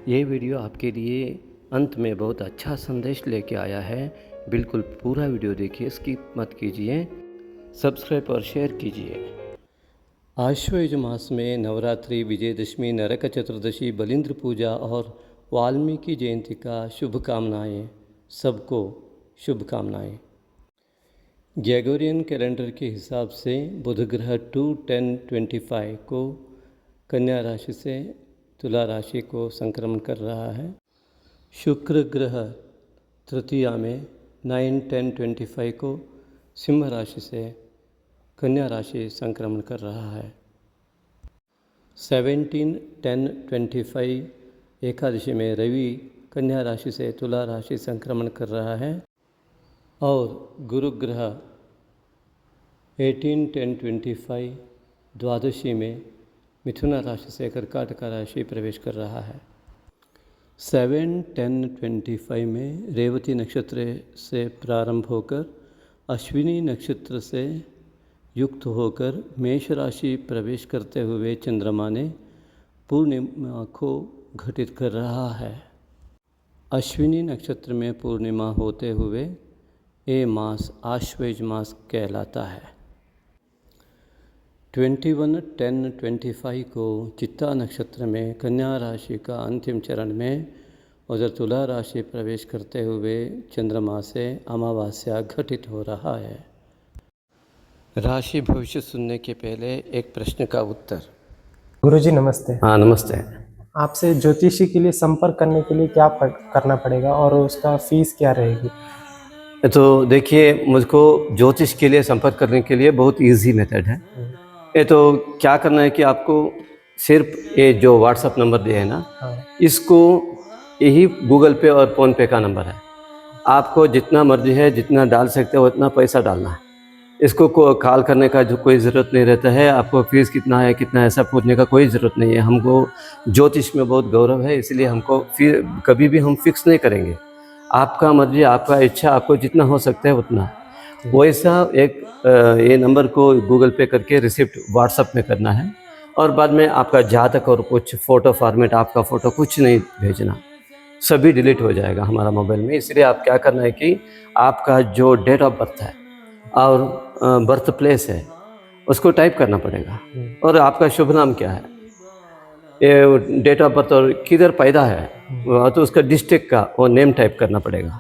ये वीडियो आपके लिए अंत में बहुत अच्छा संदेश लेके आया है। बिल्कुल पूरा वीडियो देखिए, स्किप मत कीजिए, सब्सक्राइब और शेयर कीजिए। आश्वयुज मास में नवरात्रि, विजयदशमी, नरक चतुर्दशी, बलिंद्र पूजा और वाल्मीकि जयंती का शुभकामनाएँ। सबको शुभकामनाएँ। ग्रेगोरियन कैलेंडर के हिसाब से बुध ग्रह 2-10-25 को कन्या राशि से तुला राशि को संक्रमण कर रहा है। शुक्र ग्रह तृतीया में 9-10-25 को सिंह राशि से कन्या राशि संक्रमण कर रहा है। 17-10-25 एकादशी में रवि कन्या राशि से तुला राशि संक्रमण कर रहा है और गुरु ग्रह 18-10-25 द्वादशी में मिथुन राशि से कर्काटक राशि प्रवेश कर रहा है। 7-10-25 में रेवती नक्षत्र से प्रारंभ होकर अश्विनी नक्षत्र से युक्त होकर मेष राशि प्रवेश करते हुए चंद्रमा ने पूर्णिमा को घटित कर रहा है। अश्विनी नक्षत्र में पूर्णिमा होते हुए ये मास आश्वयुज मास कहलाता है। 21-10-25 को चित्ता नक्षत्र में कन्या राशि का अंतिम चरण में उधर तुला राशि प्रवेश करते हुए चंद्रमा से अमावस्या घटित हो रहा है। राशि भविष्य सुनने के पहले एक प्रश्न का उत्तर। गुरुजी नमस्ते। हाँ नमस्ते। आपसे ज्योतिषी के लिए संपर्क करने के लिए क्या करना पड़ेगा और उसका फीस क्या रहेगी? तो देखिए, मुझको ज्योतिष के लिए संपर्क करने के लिए बहुत इजी मेथड है। ये तो क्या करना है कि आपको सिर्फ ये जो व्हाट्सअप नंबर दिया है ना, इसको यही गूगल पे और फ़ोन पे का नंबर है। आपको जितना मर्जी है जितना डाल सकते हो उतना पैसा डालना है। इसको कॉल करने का जो कोई ज़रूरत नहीं रहता है। आपको फीस कितना है कितना ऐसा पूछने का कोई ज़रूरत नहीं है। हमको ज्योतिष में बहुत गौरव है, इसलिए हमको फिर कभी भी हम फिक्स नहीं करेंगे। आपका मर्जी, आपका इच्छा, आपको जितना हो सकता है उतना। वैसा एक ये नंबर को गूगल पे करके रिसिप्ट व्हाट्सअप में करना है और बाद में आपका जातक और कुछ फ़ोटो फॉर्मेट, आपका फ़ोटो कुछ नहीं भेजना, सभी डिलीट हो जाएगा हमारा मोबाइल में। इसलिए आप क्या करना है कि आपका जो डेट ऑफ बर्थ है और बर्थ प्लेस है उसको टाइप करना पड़ेगा और आपका शुभ नाम क्या है, ये डेट ऑफ बर्थ और किधर पैदा है तो उसका डिस्ट्रिक्ट का वो नेम टाइप करना पड़ेगा।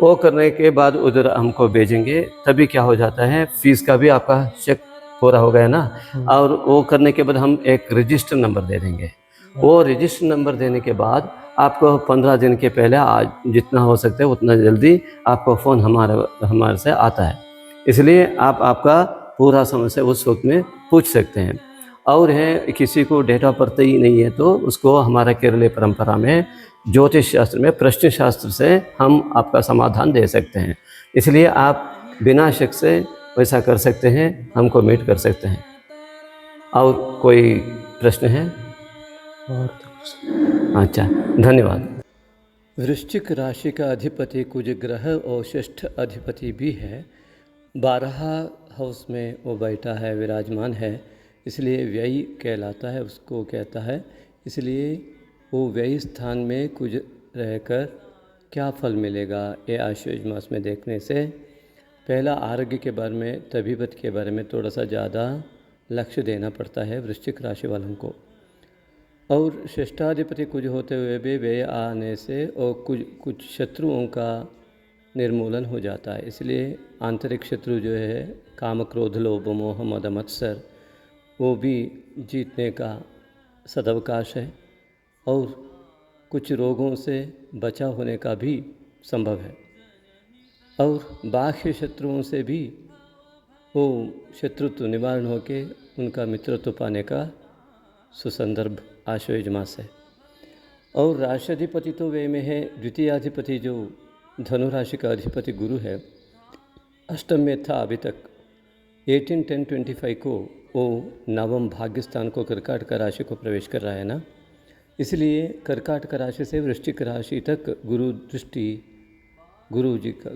वो करने के बाद उधर हमको भेजेंगे, तभी क्या हो जाता है फीस का भी आपका चेक पूरा हो गया ना। और वो करने के बाद हम एक रजिस्टर नंबर दे देंगे। वो रजिस्टर नंबर देने के बाद आपको 15 दिन के पहले आज जितना हो सकता है उतना जल्दी आपको फ़ोन हमारे से आता है। इसलिए आप आपका पूरा समस्या उस वक्त में पूछ सकते हैं। और है किसी को डेट ऑफ बर्थ ही नहीं है तो उसको हमारा केरलीय परंपरा में ज्योतिष शास्त्र में प्रश्न शास्त्र से हम आपका समाधान दे सकते हैं। इसलिए आप बिना शक से वैसा कर सकते हैं, हमको मीट कर सकते हैं। और कोई प्रश्न है? अच्छा, धन्यवाद। वृश्चिक राशि का अधिपति कुछ ग्रह और षष्ठ अधिपति भी है। 12 हाउस में वो बैठा है, विराजमान है, इसलिए व्ययी कहलाता है, उसको कहता है। इसलिए वो व्ययी स्थान में कुछ रहकर क्या फल मिलेगा ये आश्वयुज मास में देखने से पहला आरोग्य के बारे में, तबीयत के बारे में थोड़ा सा ज़्यादा लक्ष्य देना पड़ता है वृश्चिक राशि वालों को। और षष्ठाधिपति कुछ होते हुए भी व्यय आने से और कुछ शत्रुओं का निर्मूलन हो जाता है। इसलिए आंतरिक शत्रु जो है काम, क्रोध, लोभ, मोह, मद, मत्सर, वो भी जीतने का सदवकाश है और कुछ रोगों से बचाव होने का भी संभव है। और बाह्य शत्रुओं से भी वो शत्रुत्व निवारण होकर उनका मित्रत्व पाने का सुसंदर्भ आश्वयुज मास है। और राष्ट्राधिपति तो वे में है, द्वितीयाधिपति जो धनु राशि का अधिपति गुरु है, अष्टम में था अभी तक। 18-10-25 को वो नवम भाग्यस्थान को कर्काटक राशि को प्रवेश कर रहा है ना, इसलिए कर्काटक राशि से वृश्चिक राशि तक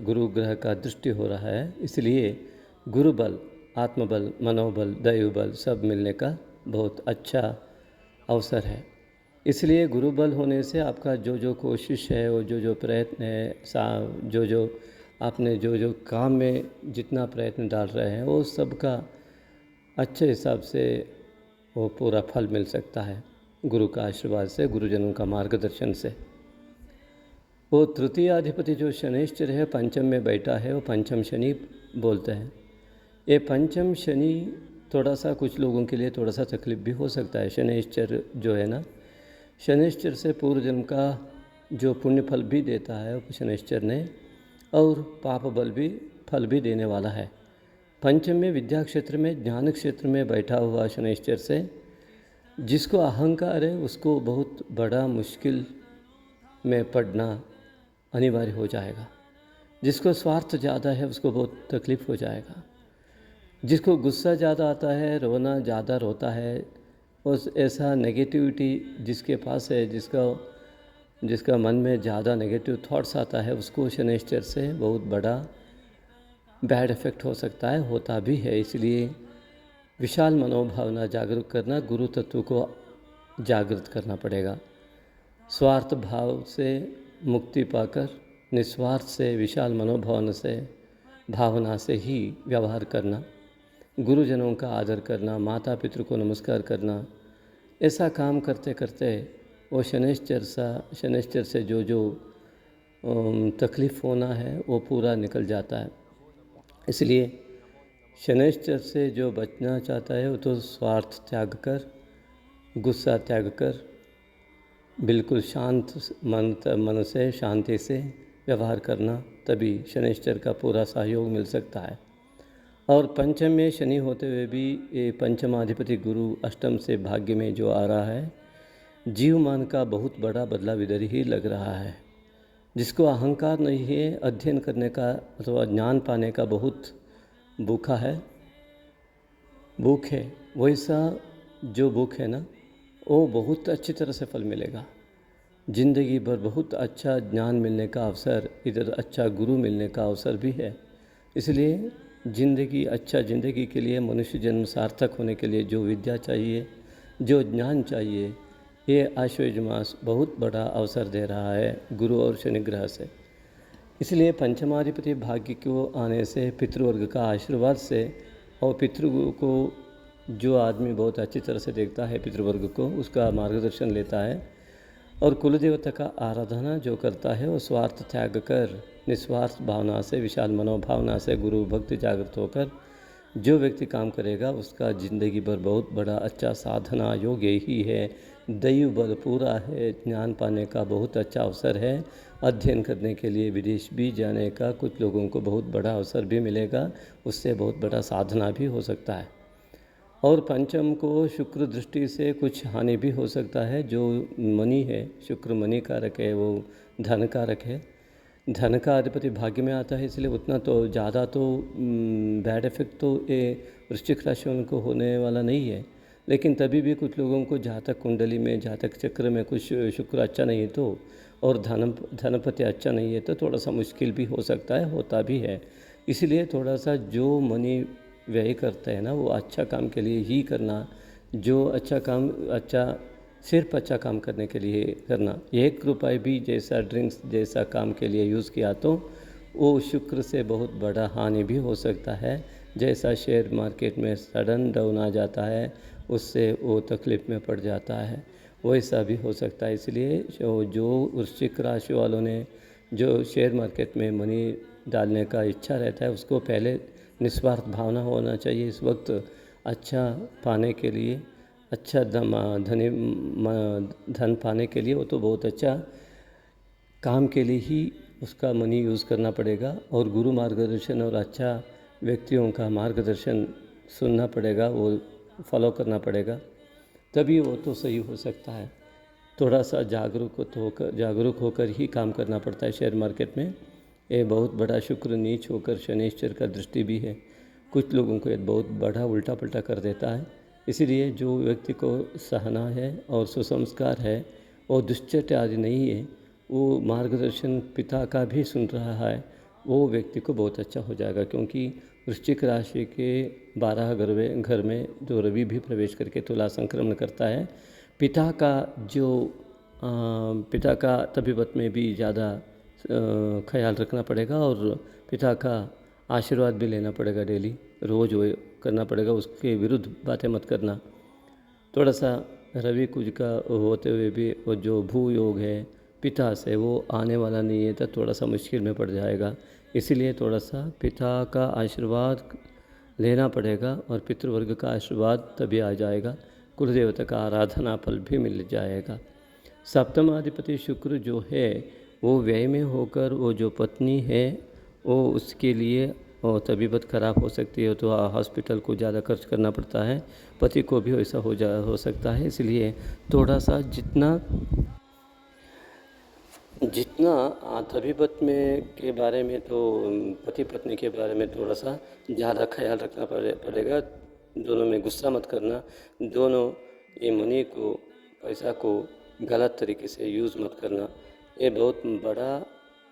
गुरु ग्रह का दृष्टि हो रहा है। इसलिए गुरु बल, आत्मबल, मनोबल, दैव बल सब मिलने का बहुत अच्छा अवसर है। इसलिए गुरु बल होने से आपका जो जो कोशिश है, वो जो जो प्रयत्न है, जो जो आपने जो जो काम में जितना प्रयत्न डाल रहे हैं, वो सबका अच्छे हिसाब से वो पूरा फल मिल सकता है गुरु का आशीर्वाद से, गुरुजनों का मार्गदर्शन से। वो तृतीय अधिपति जो शनिश्चर है, पंचम में बैठा है, वो पंचम शनि बोलते हैं। ये पंचम शनि थोड़ा सा कुछ लोगों के लिए थोड़ा सा तकलीफ भी हो सकता है। शनिश्चर जो है ना, शनिश्चर से पूर्व जन्म का जो पुण्य फल भी देता है वो शनिश्चर ने, और पाप बल भी फल भी देने वाला है। पंचम में विद्या क्षेत्र में, ज्ञान क्षेत्र में बैठा हुआ शनिश्चर से जिसको अहंकार है उसको बहुत बड़ा मुश्किल में पड़ना अनिवार्य हो जाएगा। जिसको स्वार्थ ज़्यादा है उसको बहुत तकलीफ हो जाएगा। जिसको गुस्सा ज़्यादा आता है, रोना ज़्यादा रोता है, उस ऐसा नेगेटिविटी जिसके पास है, जिसका मन में ज़्यादा नेगेटिव थॉट्स आता है, उसको शनिश्चर से बहुत बड़ा बैड इफ़ेक्ट हो सकता है, होता भी है। इसलिए विशाल मनोभावना जागरूक करना, गुरु तत्व को जागृत करना पड़ेगा। स्वार्थ भाव से मुक्ति पाकर निस्वार्थ से, विशाल भावना से ही व्यवहार करना, गुरुजनों का आदर करना, माता पितृ को नमस्कार करना, ऐसा काम करते करते वो शनिश्चर से जो जो तकलीफ़ होना है वो पूरा निकल जाता है। इसलिए शनिश्चर से जो बचना चाहता है वो तो स्वार्थ त्याग कर, गुस्सा त्याग कर, बिल्कुल शांत मन से, शांति से व्यवहार करना, तभी शनिश्चर का पूरा सहयोग मिल सकता है। और पंचम में शनि होते हुए भी ये पंचमाधिपति गुरु अष्टम से भाग्य में जो आ रहा है, जीवमान का बहुत बड़ा बदलाव इधर ही लग रहा है। जिसको अहंकार नहीं है, अध्ययन करने का अथवा ज्ञान पाने का बहुत भूख है, वैसा जो भूख है ना, वो बहुत अच्छी तरह से फल मिलेगा। ज़िंदगी भर बहुत अच्छा ज्ञान मिलने का अवसर, इधर अच्छा गुरु मिलने का अवसर भी है। इसलिए ज़िंदगी के लिए, मनुष्य जन्म सार्थक होने के लिए जो विद्या चाहिए, जो ज्ञान चाहिए, ये आश्वयुज मास बहुत बड़ा अवसर दे रहा है गुरु और शनि ग्रह से। इसलिए पंचमाधिपति भाग्य को आने से, पितृवर्ग का आशीर्वाद से, और पितृ को जो आदमी बहुत अच्छी तरह से देखता है, पितृवर्ग को, उसका मार्गदर्शन लेता है, और कुलदेवता का आराधना जो करता है, वो स्वार्थ त्याग कर निस्वार्थ भावना से, विशाल मनोभावना से, गुरु भक्ति जागृत होकर जो व्यक्ति काम करेगा उसका ज़िंदगी भर बहुत बड़ा अच्छा साधना योग यही है। दैव बल पूरा है, ज्ञान पाने का बहुत अच्छा अवसर है। अध्ययन करने के लिए विदेश भी जाने का कुछ लोगों को बहुत बड़ा अवसर भी मिलेगा, उससे बहुत बड़ा साधना भी हो सकता है। और पंचम को शुक्र दृष्टि से कुछ हानि भी हो सकता है। जो मनी है, शुक्र मनी कारक है, वो धन कारक है। धन का अधिपति भाग्य में आता है, इसलिए उतना तो ज़्यादा तो बैड इफेक्ट तो ये वृश्चिक राशि उनको होने वाला नहीं है। लेकिन तभी भी कुछ लोगों को जातक कुंडली में, जातक चक्र में कुछ शुक्र अच्छा नहीं है तो, और धनपति अच्छा नहीं है तो थोड़ा सा मुश्किल भी हो सकता है, होता भी है। इसलिए थोड़ा सा जो मनी व्यय करते हैं ना, वो अच्छा काम के लिए ही करना। जो अच्छा काम, सिर्फ अच्छा काम करने के लिए करना। 1 रुपये भी जैसा ड्रिंक्स जैसा काम के लिए यूज़ किया तो वो शुक्र से बहुत बड़ा हानि भी हो सकता है। जैसा शेयर मार्केट में सडन डाउन आ जाता है, उससे वो तकलीफ़ में पड़ जाता है, वैसा भी हो सकता है। इसलिए जो वृश्चिक राशि वालों ने जो शेयर मार्केट में मनी डालने का इच्छा रहता है, उसको पहले निस्वार्थ भावना होना चाहिए। इस वक्त अच्छा पाने के लिए, अच्छा धन पाने के लिए वो तो बहुत अच्छा काम के लिए ही उसका मनी यूज़ करना पड़ेगा, और गुरु मार्गदर्शन और अच्छा व्यक्तियों का मार्गदर्शन सुनना पड़ेगा, वो फॉलो करना पड़ेगा, तभी वो तो सही हो सकता है। थोड़ा सा जागरूक होकर ही काम करना पड़ता है शेयर मार्केट में। ये बहुत बड़ा शुक्र नीच होकर शनिश्चर का दृष्टि भी है, कुछ लोगों को ये बहुत बड़ा उल्टा पल्टा कर देता है। इसीलिए जो व्यक्ति को सहना है और सुसंस्कार है और दुश्चर्य आदि नहीं है, वो मार्गदर्शन पिता का भी सुन रहा है, वो व्यक्ति को बहुत अच्छा हो जाएगा। क्योंकि वृश्चिक राशि के 12 घर में जो रवि भी प्रवेश करके तुला संक्रमण करता है, पिता का जो पिता का तबीयत में भी ज़्यादा ख्याल रखना पड़ेगा और पिता का आशीर्वाद भी लेना पड़ेगा डेली, रोज़ वो करना पड़ेगा, उसके विरुद्ध बातें मत करना। थोड़ा सा रवि कुज का होते हुए भी वो जो भू योग है पिता से वो आने वाला नहीं है, तो थोड़ा सा मुश्किल में पड़ जाएगा। इसीलिए थोड़ा सा पिता का आशीर्वाद लेना पड़ेगा और पितृवर्ग का आशीर्वाद तभी आ जाएगा, कुल देवता का आराधना फल भी मिल जाएगा। सप्तमाधिपति शुक्र जो है वो व्यय में होकर वो जो पत्नी है वो उसके लिए और तबीयत खराब हो सकती है, तो हॉस्पिटल को ज़्यादा खर्च करना पड़ता है, पति को भी ऐसा हो सकता है। इसलिए थोड़ा सा जितना जितना तबीयत में के बारे में तो पति पत्नी के बारे में थोड़ा सा ज़्यादा ख्याल रखना पड़ेगा। दोनों में गुस्सा मत करना, दोनों ये मनी को पैसा को गलत तरीके से यूज़ मत करना, ये बहुत बड़ा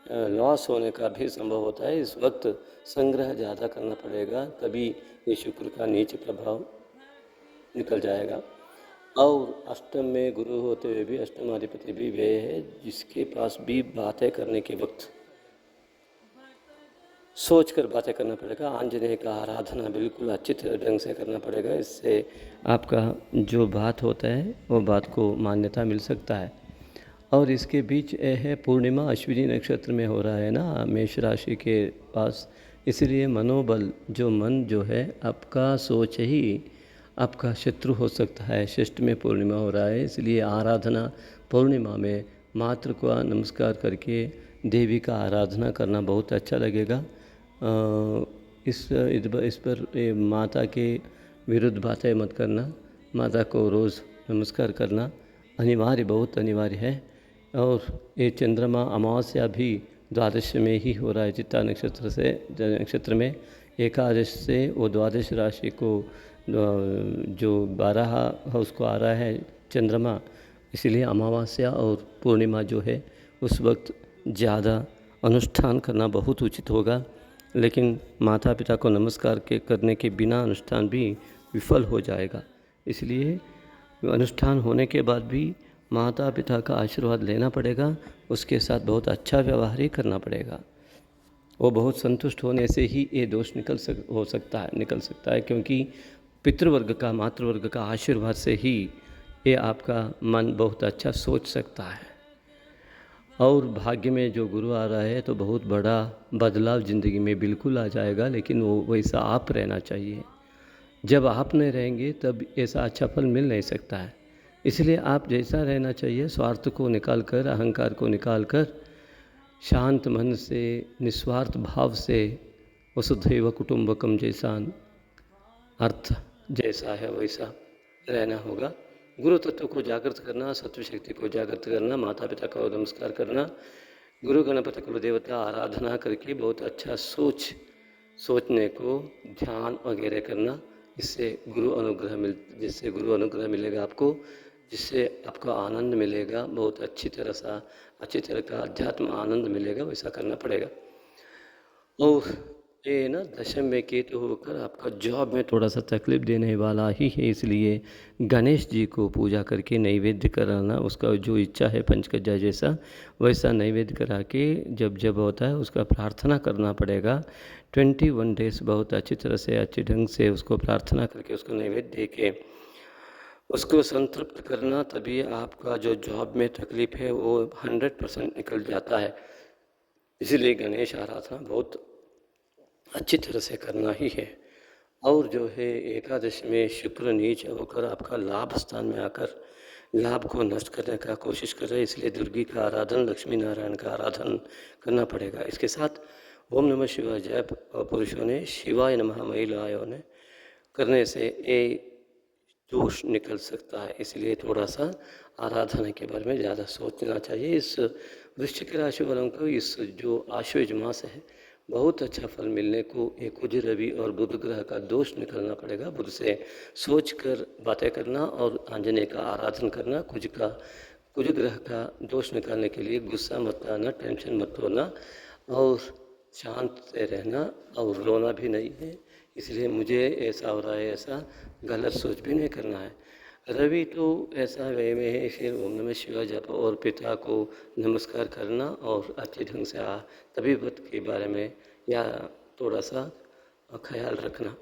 लॉस होने का भी संभव होता है। इस वक्त संग्रह ज़्यादा करना पड़ेगा, तभी ये शुक्र का नीच प्रभाव निकल जाएगा। और अष्टम में गुरु होते हुए भी अष्टमाधिपति भी वे है जिसके पास भी बातें करने के वक्त सोच कर बातें करना पड़ेगा। आंजनेय का आराधना बिल्कुल अच्छी ढंग से करना पड़ेगा, इससे आपका जो बात होता है वो बात को मान्यता मिल सकता है। और इसके बीच यह है पूर्णिमा अश्विनी नक्षत्र में हो रहा है ना, मेष राशि के पास, इसलिए मनोबल जो मन जो है आपका सोच ही आपका शत्रु हो सकता है। षष्ठ में पूर्णिमा हो रहा है, इसलिए आराधना पूर्णिमा में मातृ को नमस्कार करके देवी का आराधना करना बहुत अच्छा लगेगा। इस पर माता के विरुद्ध बातें मत करना, माता को रोज़ नमस्कार करना अनिवार्य, बहुत अनिवार्य है। और ये चंद्रमा अमावस्या भी द्वादश में ही हो रहा है, चित्ता नक्षत्र में एकादश से वो द्वादश राशि को जो 12 हाउस को आ रहा है चंद्रमा, इसलिए अमावस्या और पूर्णिमा जो है उस वक्त ज़्यादा अनुष्ठान करना बहुत उचित होगा। लेकिन माता पिता को नमस्कार करने के बिना अनुष्ठान भी विफल हो जाएगा, इसलिए अनुष्ठान होने के बाद भी माता पिता का आशीर्वाद लेना पड़ेगा, उसके साथ बहुत अच्छा व्यवहार ही करना पड़ेगा। वो बहुत संतुष्ट होने से ही ये दोष निकल सकता है, क्योंकि पितृवर्ग का मातृवर्ग का आशीर्वाद से ही ये आपका मन बहुत अच्छा सोच सकता है। और भाग्य में जो गुरु आ रहा है तो बहुत बड़ा बदलाव ज़िंदगी में बिल्कुल आ जाएगा, लेकिन वो वैसा आप रहना चाहिए। जब आप नहीं रहेंगे तब ऐसा अच्छा फल मिल नहीं सकता है, इसलिए आप जैसा रहना चाहिए, स्वार्थ को निकाल कर, अहंकार को निकाल कर, शांत मन से, निस्वार्थ भाव से, वसुधैव कुटुंबकम जैसा अर्थ जैसा है वैसा रहना होगा। गुरु तत्व को जागृत करना, सत्व शक्ति को जागृत करना, माता पिता को नमस्कार करना, गुरु गणपति कुल देवता आराधना करके बहुत अच्छा सोचने को ध्यान वगैरह करना, जिससे गुरु अनुग्रह मिलेगा आपको, जिससे आपको आनंद मिलेगा, बहुत अच्छी तरह का अध्यात्म आनंद मिलेगा, वैसा करना पड़ेगा। और ये ना दशम में केतु होकर आपका जॉब में थोड़ा सा तकलीफ देने वाला ही है, इसलिए गणेश जी को पूजा करके नैवेद्य कराना, उसका जो इच्छा है पंचकज्जा जैसा वैसा नैवेद्य करा के जब होता है उसका प्रार्थना करना पड़ेगा। 21 डेज बहुत अच्छी तरह से अच्छे ढंग से उसको प्रार्थना करके उसको नैवेद्य दे के उसको संतृप्त करना, तभी आपका जो जॉब में तकलीफ है वो 100% निकल जाता है। इसलिए गणेश आराधना बहुत अच्छी तरह से करना ही है। और जो है एकादश में शुक्र नीच होकर आपका लाभ स्थान में आकर लाभ को नष्ट करने का कोशिश कर रहे हैं, इसलिए दुर्गी का आराधन, लक्ष्मी नारायण का आराधन करना पड़ेगा। इसके साथ ओम नमः शिवाय जप पुरुषों ने, शिवाय नमः महिलाओं ने करने से ये दोष निकल सकता है, इसलिए थोड़ा सा आराधना के बारे में ज़्यादा सोचना चाहिए। इस वृश्चिक राशि वालों को इस जो आश्वेज मास है बहुत अच्छा फल मिलने को एक कुज रवि और बुध ग्रह का दोष निकलना पड़ेगा। बुध से सोच कर बातें करना और आंजनेय का आराधन करना, कुज ग्रह का दोष निकालने के लिए गुस्सा मत आना, टेंशन मत होना और शांत से रहना, और रोना भी नहीं है। इसलिए मुझे ऐसा हो रहा है ऐसा गलत सोच भी नहीं करना है। रवि तो ऐसा वे में है, फिर ओम नमः शिवाय जप और पिता को नमस्कार करना और अच्छे ढंग से तबीयत के बारे में या थोड़ा सा ख्याल रखना।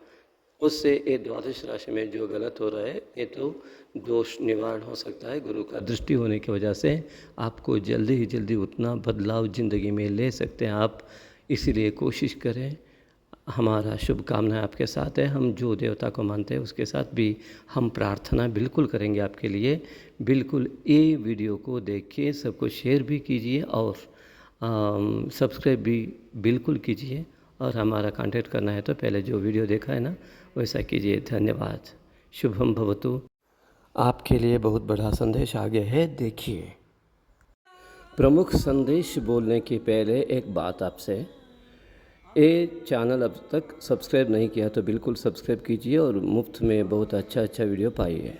उससे ये द्वादश राशि में जो गलत हो रहा है ये तो दोष निवारण हो सकता है। गुरु का दृष्टि होने की वजह से आपको जल्दी ही जल्दी उतना बदलाव ज़िंदगी में ले सकते हैं आप। इसीलिए कोशिश करें। हमारा शुभकामनाएं आपके साथ है। हम जो देवता को मानते हैं उसके साथ भी हम प्रार्थना बिल्कुल करेंगे आपके लिए। बिल्कुल ये वीडियो को देखिए, सबको शेयर भी कीजिए और सब्सक्राइब भी बिल्कुल कीजिए। और हमारा कांटेक्ट करना है तो पहले जो वीडियो देखा है ना वैसा कीजिए। धन्यवाद। शुभम भवतु। आपके लिए बहुत बड़ा संदेश आगे है, देखिए। प्रमुख संदेश बोलने के पहले एक बात आपसे, ये चैनल अब तक सब्सक्राइब नहीं किया तो बिल्कुल सब्सक्राइब कीजिए और मुफ्त में बहुत अच्छा वीडियो पाइए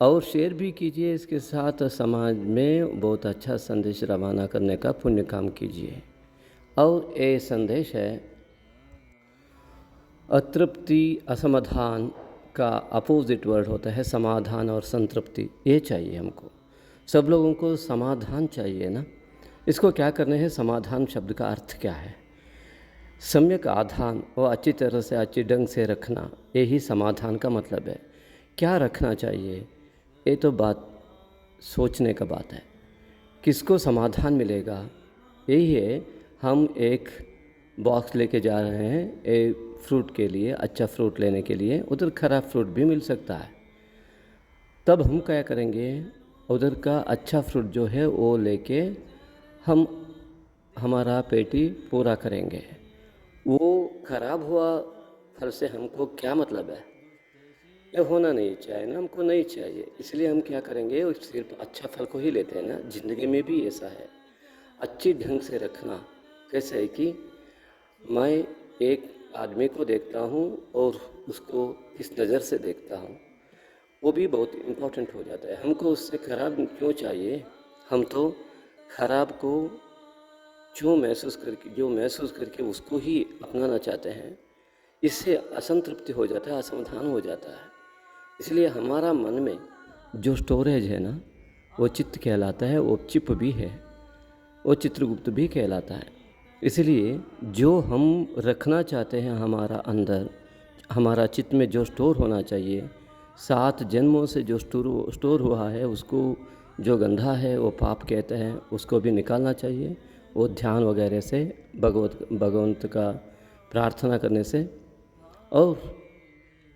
और शेयर भी कीजिए। इसके साथ समाज में बहुत अच्छा संदेश रवाना करने का पुण्य काम कीजिए। और ये संदेश है, अतृप्ति असमाधान का अपोजिट वर्ड होता है समाधान और संतृप्ति। ये चाहिए हमको, सब लोगों को समाधान चाहिए ना। इसको क्या करना है, समाधान शब्द का अर्थ क्या है? सम्यक आधान और अच्छी तरह से अच्छे ढंग से रखना, यही समाधान का मतलब है। क्या रखना चाहिए ये तो बात सोचने का बात है। किसको समाधान मिलेगा? यही है, हम एक बॉक्स लेके जा रहे हैं एक फ्रूट के लिए, अच्छा फ्रूट लेने के लिए, उधर खराब फ्रूट भी मिल सकता है। तब हम क्या करेंगे, उधर का अच्छा फ्रूट जो है वो लेके हम हमारा पेटी पूरा करेंगे। वो खराब हुआ फल से हमको क्या मतलब है? ये होना नहीं चाहिए ना, हमको नहीं चाहिए। इसलिए हम क्या करेंगे, सिर्फ अच्छा फल को ही लेते हैं ना। ज़िंदगी में भी ऐसा है, अच्छी ढंग से रखना। कैसे है कि मैं एक आदमी को देखता हूँ और उसको किस नज़र से देखता हूँ, वो भी बहुत इम्पोर्टेंट हो जाता है। हमको उससे खराब क्यों चाहिए? हम तो खराब को जो महसूस करके उसको ही अपनाना चाहते हैं। इससे असंतृप्ति हो जाता है, असमाधान हो जाता है। इसलिए हमारा मन में जो स्टोरेज है ना वो चित्त कहलाता है, वो चिप भी है, वो चित्रगुप्त भी कहलाता है। इसलिए जो हम रखना चाहते हैं हमारा अंदर, हमारा चित्त में जो स्टोर होना चाहिए, 7 जन्मों से जो स्टोर हुआ है, उसको जो गंधा है वो पाप कहते हैं, उसको भी निकालना चाहिए। वो ध्यान वगैरह से, भगवंत का प्रार्थना करने से। और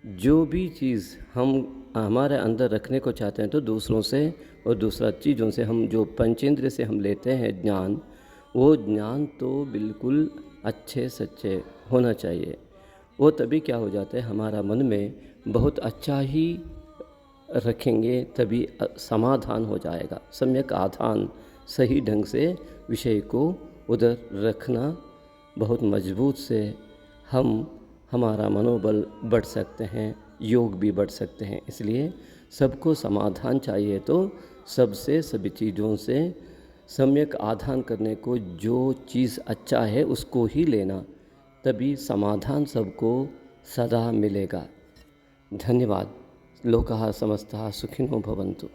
जो भी चीज़ हम हमारे अंदर रखने को चाहते हैं तो दूसरों से और दूसरा चीज़ों से, हम जो पंचेंद्रिय से हम लेते हैं ज्ञान, वो ज्ञान तो बिल्कुल अच्छे सच्चे होना चाहिए। वो तभी क्या हो जाता है, हमारा मन में बहुत अच्छा ही रखेंगे तभी समाधान हो जाएगा। सम्यक आधान, सही ढंग से विषय को उधर रखना, बहुत मजबूत से हमारा मनोबल बढ़ सकते हैं, योग भी बढ़ सकते हैं। इसलिए सबको समाधान चाहिए तो सबसे सभी चीज़ों से सम्यक आधान करने को, जो चीज़ अच्छा है उसको ही लेना, तभी समाधान सबको सदा मिलेगा। धन्यवाद। लोकाः समस्ताः सुखिनो भवन्तु।